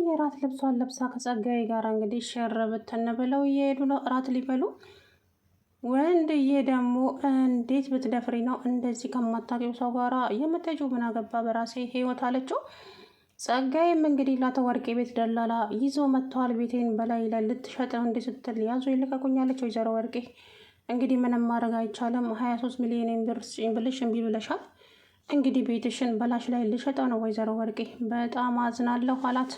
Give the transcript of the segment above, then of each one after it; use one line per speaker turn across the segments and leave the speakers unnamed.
የራት ልብሷን ለብሳ ከጸጋዬ ጋር እንግዲህ ሸረብትን ብለው እየሄዱ ነው እራት ሊበሉ። ወንድዬ ደግሞ እንዴት ብትደፍሪ ነው እንደዚህ ከማታውቂው ሰው ጋራ የምትሄጂው? ምን አገባ በራሴ ህይወት አለችው። ጸጋዬም እንግዲህ ላተ ወርቄ ቤት ደላላ ይዞ መጥተዋል። ቤቴን በላይ ላይ ልትሸጠው እንዲህ ስትል ያዙ ይልቀቁኛለች። ወይዘሮ ወርቄ እንግዲህ ምንም ማድረግ አይቻልም። 23 ሚሊዮን ብር ስጪኝ ብልሽ እምቢ ብለሻል። እንግዲህ ቤትሽን በላሽ ላይ ልሸጠው ነው። ወይዘሮ ወርቄ በጣም አዝናለሁ አላት።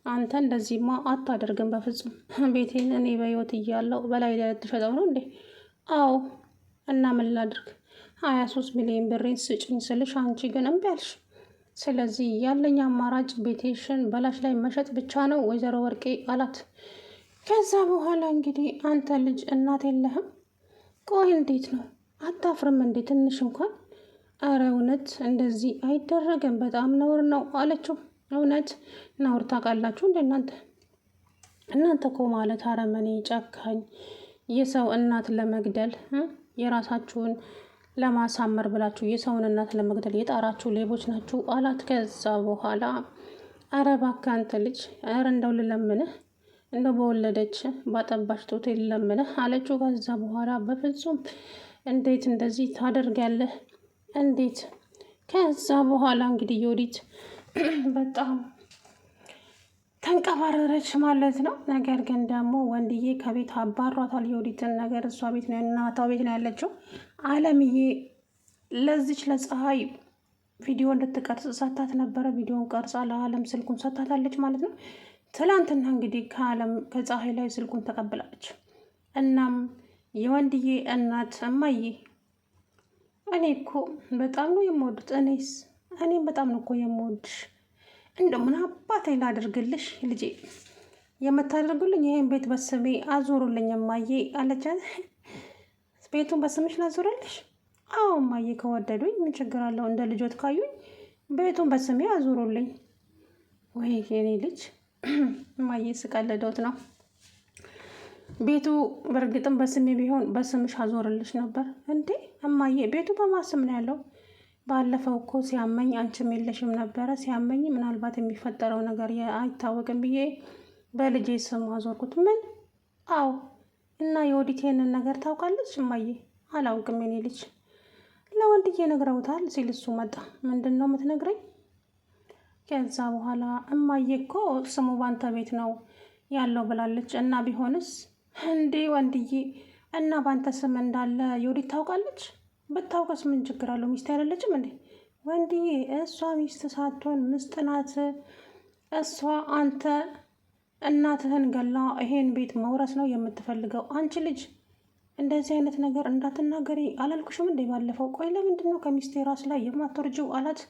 አንተ እንደዚህማ አታደርግም በፍጹም። ቤቴን እኔ በህይወት እያለሁ በላይ ላይ ልትሸጠው ነው እንዴ? አዎ። እና ምን ላድርግ? 23 ሚሊዮን ብሬን ስጭኝ ስልሽ አንቺ ግን እምቢ አልሽ። ስለዚህ ያለኝ አማራጭ ቤቴሽን በላሽ ላይ መሸጥ ብቻ ነው ወይዘሮ ወርቄ አላት። ከዛ በኋላ እንግዲህ አንተ ልጅ እናት የለህም? ቆይ እንዴት ነው አታፍርም እንዴ ትንሽ እንኳን? አረ እውነት እንደዚህ አይደረግም፣ በጣም ነውር ነው አለችው። እውነት ነውር ታውቃላችሁ እንደ እናንተ እኮ ማለት አረመኔ፣ ጨካኝ፣ የሰው እናት ለመግደል የራሳችሁን ለማሳመር ብላችሁ የሰውን እናት ለመግደል የጣራችሁ ሌቦች ናችሁ አላት። ከዛ በኋላ አረ እባክህ አንተ ልጅ፣ አረ እንደው ልለምንህ፣ እንደው በወለደች ባጠባሽ ጡት ልለምንህ አለችው። ከዛ በኋላ በፍጹም እንዴት እንደዚህ ታደርጋለህ? እንዴት? ከዛ በኋላ እንግዲህ ዮዲት በጣም ተንቀባረረች ማለት ነው። ነገር ግን ደግሞ ወንድዬ ከቤት አባሯታል ዮዲትን። ነገር እሷ ቤት ነው እናቷ ቤት ነው ያለችው። አለምዬ ለዚች ለፀሐይ ቪዲዮ እንድትቀርጽ ሰታት ነበረ። ቪዲዮን ቀርጻ ለአለም ስልኩን ሰታታለች ማለት ነው። ትላንትና እንግዲህ ከፀሐይ ላይ ስልኩን ተቀብላለች። እናም የወንድዬ እናት እማዬ እኔ እኮ በጣም ነው የምወዱት፣ እኔም በጣም ነው እኮ የምወድሽ፣ እንደው ምን አባቴ ላድርግልሽ ልጄ፣ የምታደርጉልኝ ይሄን ቤት በስሜ አዞሩልኝ እማዬ አለቻት። ቤቱን በስምሽ ላዞረልሽ? አዎ እማዬ፣ ከወደዱኝ ምን ችግር አለው? እንደ ልጆት ካዩኝ ቤቱን በስሜ አዞሩልኝ። ወይ የኔ ልጅ እማዬ ስቀልዶት ነው። ቤቱ በእርግጥም በስሜ ቢሆን በስምሽ አዞርልሽ ነበር። እንዴ እማዬ፣ ቤቱ በማስም ነው ያለው። ባለፈው እኮ ሲያመኝ አንቺም የለሽም ነበረ። ሲያመኝ ምናልባት የሚፈጠረው ነገር አይታወቅም ብዬ በልጄ ስም አዞርኩት። ምን? አዎ። እና የወዲቴንን ነገር ታውቃለች እማዬ? አላውቅም የኔ ልጅ። ለወንድዬ ነግረውታል ሲል እሱ መጣ። ምንድን ነው የምትነግረኝ? ከዛ በኋላ እማዬ እኮ ስሙ ባንተ ቤት ነው ያለው ብላለች። እና ቢሆንስ? እንዴ ወንድዬ፣ እና ባንተ ስም እንዳለ የወዲት ታውቃለች? ብታውቀስ ምን ችግር አለው? ሚስት አይደለችም እንዴ? ወንድዬ እሷ ሚስት ሳትሆን ምስጥ ናት። እሷ አንተ እናትህን ገላ ይሄን ቤት መውረስ ነው የምትፈልገው። አንቺ ልጅ እንደዚህ አይነት ነገር እንዳትናገሪ አላልኩሽም እንዴ ባለፈው? ቆይ ለምንድን ነው ከሚስቴ ራስ ላይ የማትወርጂው አላት።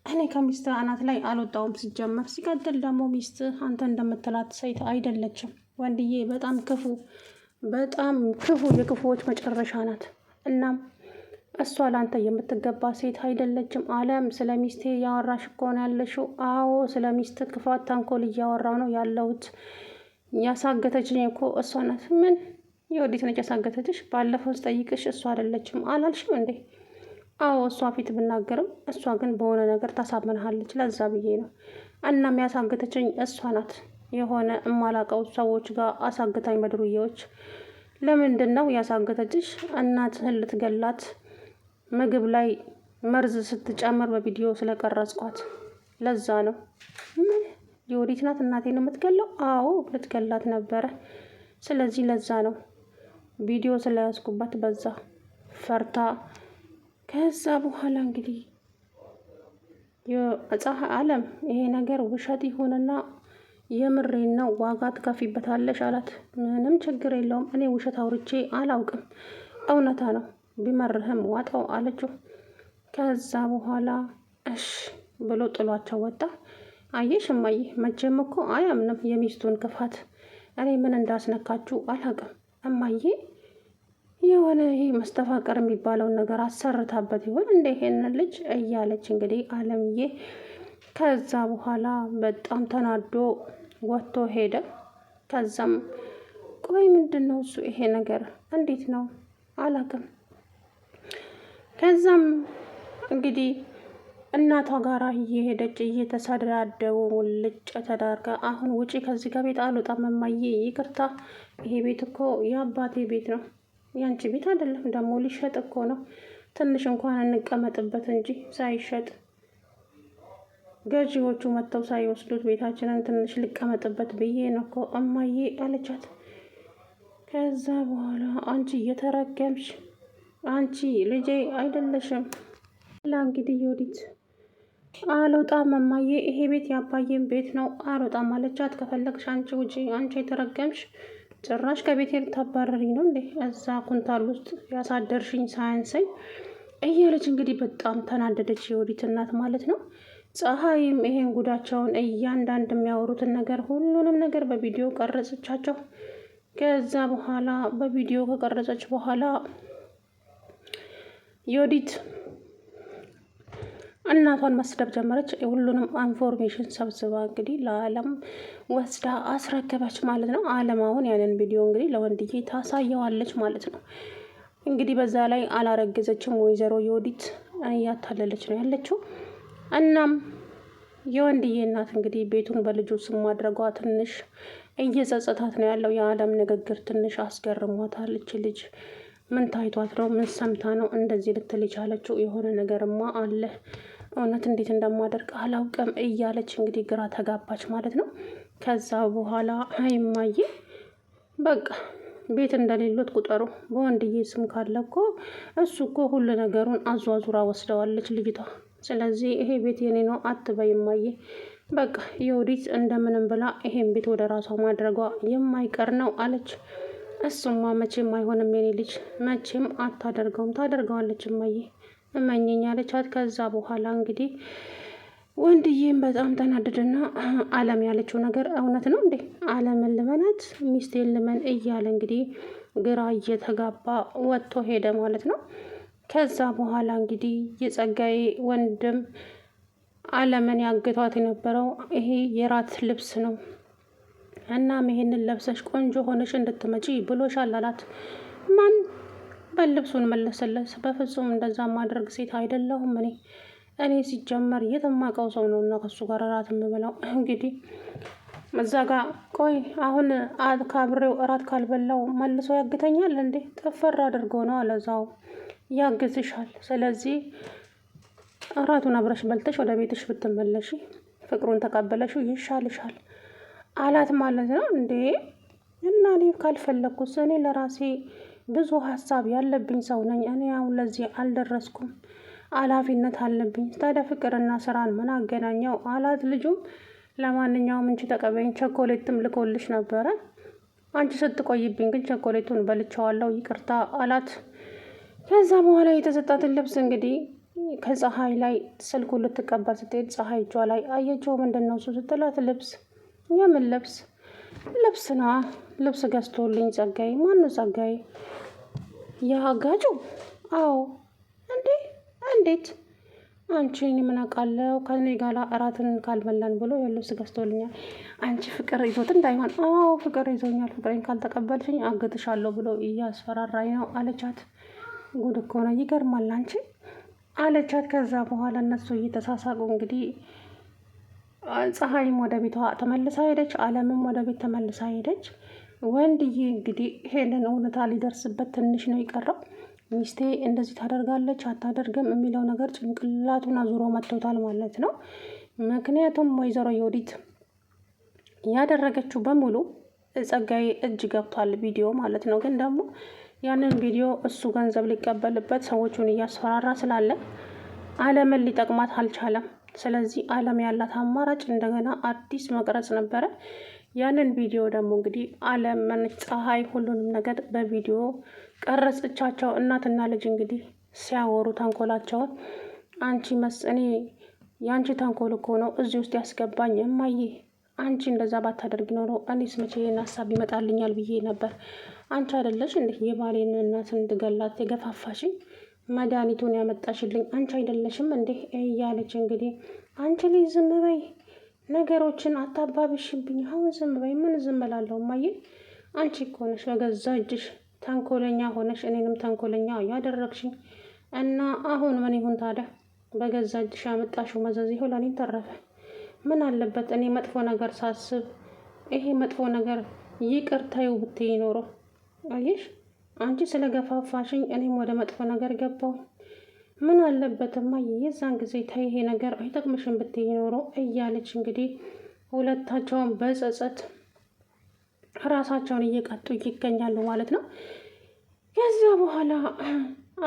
እኔ ከሚስት አናት ላይ አልወጣውም ሲጀመር። ሲቀጥል ደግሞ ሚስት አንተ እንደምትላት ሴት አይደለችም ወንድዬ። በጣም ክፉ የክፉዎች መጨረሻ ናት። እናም እሷ ለአንተ የምትገባ ሴት አይደለችም። አለም፣ ስለ ሚስቴ እያወራሽ እኮ ነው ያለሽው? አዎ፣ ስለ ሚስት ክፋት ተንኮል እያወራው ነው ያለሁት። ያሳገተችኝ እኮ እሷ ናት። ምን? የወዲት ነች ያሳገተችሽ? ባለፈው ስጠይቅሽ እሷ አይደለችም አላልሽም እንዴ? አዎ፣ እሷ ፊት ብናገርም እሷ ግን በሆነ ነገር ታሳምንሃለች። ለዛ ብዬ ነው። እናም ያሳገተችኝ እሷ ናት። የሆነ እማላቀው ሰዎች ጋር አሳግታኝ በድሩዬዎች። ለምንድን ነው ያሳገተችሽ? እናትህን ልትገላት ምግብ ላይ መርዝ ስትጨምር በቪዲዮ ስለቀረጽኳት ለዛ ነው። ምን? የወዲት ናት እናቴን የምትገለው? አዎ ልትገላት ነበረ። ስለዚህ ለዛ ነው ቪዲዮ ስለያዝኩባት በዛ ፈርታ። ከዛ በኋላ እንግዲህ የፀሐይ አለም ይሄ ነገር ውሸት ይሁንና የምሬን ነው ዋጋ ትከፊበታለሽ አላት። ምንም ችግር የለውም፣ እኔ ውሸት አውርቼ አላውቅም፣ እውነታ ነው፣ ቢመርህም ዋጠው አለችው። ከዛ በኋላ እሽ ብሎ ጥሏቸው ወጣ። አየሽ እማዬ፣ መቼም እኮ አያምንም የሚስቱን ክፋት። እኔ ምን እንዳስነካችሁ አላውቅም እማዬ። የሆነ ይሄ መስተፋቀር የሚባለውን ነገር አሰርታበት ይሆን እንደ ይሄን ልጅ እያለች እንግዲህ አለምዬ። ከዛ በኋላ በጣም ተናዶ ወጥቶ ሄደ። ከዛም ቆይ ምንድን ነው እሱ ይሄ ነገር እንዴት ነው አላውቅም። ከዛም እንግዲህ እናቷ ጋር እየሄደች እየተሰዳደቡ ሙልጭ ተዳርጋ አሁን ውጪ ከዚህ ከቤት አልወጣም እማዬ ይቅርታ፣ ይሄ ቤት እኮ የአባቴ ቤት ነው ያንቺ ቤት አይደለም። ደግሞ ሊሸጥ እኮ ነው። ትንሽ እንኳን እንቀመጥበት እንጂ ሳይሸጥ ገዢዎቹ መጥተው ሳይወስዱት ቤታችንን ትንሽ ልቀመጥበት ብዬ ነው እኮ እማዬ አለቻት። ከዛ በኋላ አንቺ እየተረገምሽ አንቺ ልጄ አይደለሽም ላ እንግዲህ ዮዲት አልወጣም እማዬ፣ ይሄ ቤት የአባዬን ቤት ነው አልወጣም አለቻት። ከፈለግሽ አንቺ ውጪ፣ አንቺ የተረገምሽ ጭራሽ ከቤቴ ልታባረሪ ነው እንዴ? እዛ ኩንታል ውስጥ ያሳደርሽኝ ሳያንሰኝ እያለች እንግዲህ በጣም ተናደደች የዮዲት እናት ማለት ነው። ፀሐይም ይሄን ጉዳቸውን እያንዳንድ የሚያወሩትን ነገር ሁሉንም ነገር በቪዲዮ ቀረጸቻቸው። ከዛ በኋላ በቪዲዮ ከቀረጸች በኋላ ዮዲት እናቷን መስደብ ጀመረች። ሁሉንም ኢንፎርሜሽን ሰብስባ እንግዲህ ለአለም ወስዳ አስረከበች ማለት ነው። አለም አሁን ያንን ቪዲዮ እንግዲህ ለወንድዬ ታሳየዋለች ማለት ነው። እንግዲህ በዛ ላይ አላረገዘችም ወይዘሮ ዮዲት እያታለለች ነው ያለችው። እናም የወንድዬ እናት እንግዲህ ቤቱን በልጁ ስም ማድረጓ ትንሽ እየጸጸታት ነው ያለው። የአለም ንግግር ትንሽ አስገርሟታል። እች ልጅ ምን ታይቷት ነው? ምን ሰምታ ነው እንደዚህ ልትል የቻለችው? የሆነ ነገርማ አለ፣ እውነት እንዴት እንደማደርግ አላውቅም እያለች እንግዲህ ግራ ተጋባች ማለት ነው። ከዛ በኋላ አይማዬ በቃ ቤት እንደሌሎት ቁጠሩ፣ በወንድዬ ስም ካለ እኮ እሱ እኮ ሁሉ ነገሩን አዟዙራ ወስደዋለች ልጅቷ። ስለዚህ ይሄ ቤት የኔ ነው አትበይ እማዬ፣ በቃ ዮዲት እንደምንም ብላ ይሄን ቤት ወደ ራሷ ማድረጓ የማይቀር ነው አለች። እሱማ መቼም አይሆንም የኔ ልጅ፣ መቼም አታደርገውም፣ ታደርገዋለች እማዬ እመኝኝ አለቻት። ከዛ በኋላ እንግዲህ ወንድዬም በጣም ተናደደና አለም ያለችው ነገር እውነት ነው እንዴ? አለምን ልመናት ሚስቴን ልመን እያለ እንግዲህ ግራ እየተጋባ ወጥቶ ሄደ ማለት ነው። ከዛ በኋላ እንግዲህ የጸጋዬ ወንድም አለምን ያግቷት የነበረው ይሄ የራት ልብስ ነው፣ እናም ይሄንን ለብሰሽ ቆንጆ ሆነሽ እንድትመጪ ብሎሻል አላት። ማን? በልብሱን መለሰለት። በፍጹም እንደዛ ማድረግ ሴት አይደለሁም እኔ ሲጀመር የትማቀው ሰው ነው እና ከሱ ጋር እራት የምበላው። እንግዲህ እዛ ጋ ቆይ አሁን ካብሬው እራት ካልበላው መልሶ ያግተኛል እንዴ? ጥፍር አድርጎ ነው አለዛው ያግዝሻል። ስለዚህ እራቱን አብረሽ በልተሽ ወደ ቤትሽ ብትመለሽ ፍቅሩን ተቀበለሽ ይሻልሻል አላት ማለት ነው። እንዴ እና እኔ ካልፈለግኩስ? እኔ ለራሴ ብዙ ሀሳብ ያለብኝ ሰው ነኝ። እኔ አሁን ለዚህ አልደረስኩም፣ ኃላፊነት አለብኝ። ታዲያ ፍቅርና ስራን ምን አገናኘው አላት ልጁም። ለማንኛውም እንቺ ተቀበይኝ፣ ቸኮሌትም ልኮልሽ ነበረ። አንቺ ስትቆይብኝ ግን ቸኮሌቱን በልቼዋለሁ፣ ይቅርታ አላት። ከዛ በኋላ የተሰጣትን ልብስ እንግዲህ ከፀሐይ ላይ ስልኩን ልትቀበል ስትሄድ ፀሐይ እጇ ላይ አየችው። ምንድን ነው እሱ ስትላት፣ ልብስ። የምን ልብስ? ልብስ ነዋ፣ ልብስ ገዝቶልኝ ጸጋዬ። ማነው ጸጋዬ? የአጋጩ? አዎ። እንዴ እንዴት? አንቺ እኔ ምን አውቃለሁ? ከኔ ጋር እራትን ካልበላን ብሎ የልብስ ገዝቶልኛል። አንቺ ፍቅር ይዞት እንዳይሆን? አዎ ፍቅር ይዞኛል፣ ፍቅሬን ካልተቀበልሽኝ አግትሻለሁ ብሎ እያስፈራራኝ ነው አለቻት። ጉድ እኮ ነው፣ ይገርማል አንቺ አለቻት። ከዛ በኋላ እነሱ እየተሳሳቁ እንግዲህ ፀሐይም ወደ ቤቷ ተመልሳ ሄደች፣ አለምም ወደ ቤት ተመልሳ ሄደች። ወንድዬ እንግዲህ ይሄንን እውነታ ሊደርስበት ትንሽ ነው የቀረው። ሚስቴ እንደዚህ ታደርጋለች አታደርግም የሚለው ነገር ጭንቅላቱን አዙሮ መጥቶታል ማለት ነው። ምክንያቱም ወይዘሮ ዮዲት ያደረገችው በሙሉ ጸጋዬ እጅ ገብቷል፣ ቪዲዮ ማለት ነው። ግን ደግሞ ያንን ቪዲዮ እሱ ገንዘብ ሊቀበልበት ሰዎቹን እያስፈራራ ስላለ አለምን ሊጠቅማት አልቻለም። ስለዚህ አለም ያላት አማራጭ እንደገና አዲስ መቅረጽ ነበረ። ያንን ቪዲዮ ደግሞ እንግዲህ አለም ፀሐይ ሁሉንም ነገር በቪዲዮ ቀረጽቻቸው። እናትና ልጅ እንግዲህ ሲያወሩ ተንኮላቸውን። እኔ የአንቺ ተንኮል እኮ ነው እዚህ ውስጥ ያስገባኝ እማዬ፣ አንቺ እንደዛ ባታደርግ ኖሮ እኔስ መቼ ይሄን ሀሳብ ይመጣልኛል ብዬ ነበር። አንቺ አይደለሽ እንዴ የባሌን እናት እንድገላት የገፋፋሽኝ? መድኃኒቱን ያመጣሽልኝ አንቺ አይደለሽም እንዴ እያለች እንግዲህ አንቺ ልጅ ዝም በይ፣ ነገሮችን አታባብሽብኝ፣ አሁን ዝም በይ። ምን ዝም እላለሁ እማዬ? አንቺ እኮ ነሽ በገዛ እጅሽ ተንኮለኛ ሆነሽ እኔንም ተንኮለኛ ያደረግሽኝ። እና አሁን ምን ይሁን ታዲያ? በገዛ እጅሽ ያመጣሽው መዘዝ ይኸው ለእኔም ተረፈ። ምን አለበት እኔ መጥፎ ነገር ሳስብ ይሄ መጥፎ ነገር ይቅር ተይው ብትይ ኖሮ። አየሽ አንቺ ስለ ገፋፋሽኝ እኔም ወደ መጥፎ ነገር ገባው። ምን አለበትማ የዛን ጊዜ ተይ ይሄ ነገር አይጠቅምሽም ብትይ ኖሮ እያለች እንግዲህ ሁለታቸውን በጸጸት ራሳቸውን እየቀጡ ይገኛሉ ማለት ነው። ከዚያ በኋላ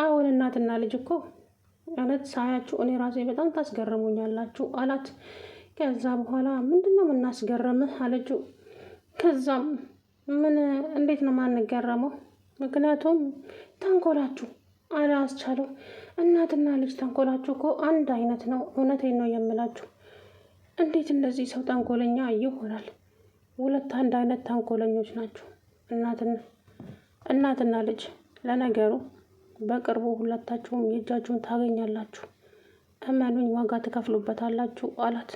አሁን እናትና ልጅ እኮ እውነት ሳያችሁ እኔ ራሴ በጣም ታስገርሙኛላችሁ አላት። ከዛ በኋላ ምንድን ነው የምናስገርምህ አለችው። ከዛም ምን እንዴት ነው ማንገረመው? ምክንያቱም ተንኮላችሁ አላስቻለው። እናትና ልጅ ተንኮላችሁ እኮ አንድ አይነት ነው። እውነቴን ነው የምላችሁ። እንዴት እንደዚህ ሰው ተንኮለኛ ይሆናል? ሁለት አንድ አይነት ተንኮለኞች ናቸው እናትና ልጅ። ለነገሩ በቅርቡ ሁለታችሁም የእጃችሁን ታገኛላችሁ፣ እመኑኝ ዋጋ ትከፍሉበታላችሁ አላት።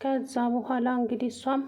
ከዛ በኋላ እንግዲህ እሷም